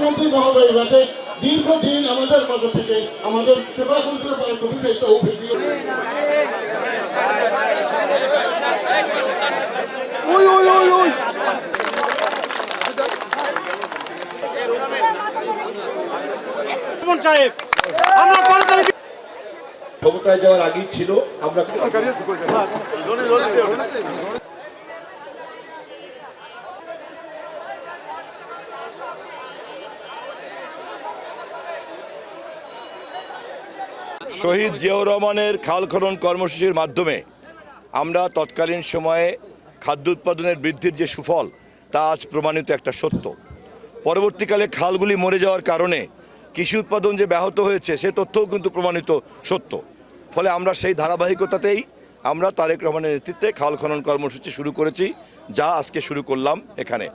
মন্ত্রী মহোদয় যাতে দীর্ঘদিন আমাদের মাঝে থেকে আমাদের সেবা করতে পারে ক্ষমতায় যাওয়ার আগেই ছিল আমরা শহীদ জিয়াউর রহমানের খাল খনন কর্মসূচির মাধ্যমে আমরা তৎকালীন সময়ে খাদ্য উৎপাদনের বৃদ্ধির যে সুফল তা আজ প্রমাণিত একটা সত্য। পরবর্তীকালে খালগুলি মরে যাওয়ার কারণে কৃষি উৎপাদন যে ব্যাহত হয়েছে সে তথ্যও কিন্তু প্রমাণিত সত্য। ফলে আমরা সেই ধারাবাহিকতাতেই আমরা তারেক রহমানের নেতৃত্বে খাল খনন কর্মসূচি শুরু করেছি, যা আজকে শুরু করলাম এখানে।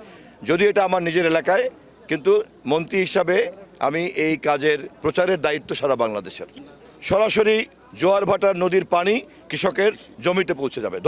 যদিও এটা আমার নিজের এলাকায়, কিন্তু মন্ত্রী হিসাবে আমি এই কাজের প্রচারের দায়িত্ব সারা বাংলাদেশের। সরাসরি জোয়ার ভাটার নদীর পানি কৃষকের জমিতে পৌঁছে যাবে।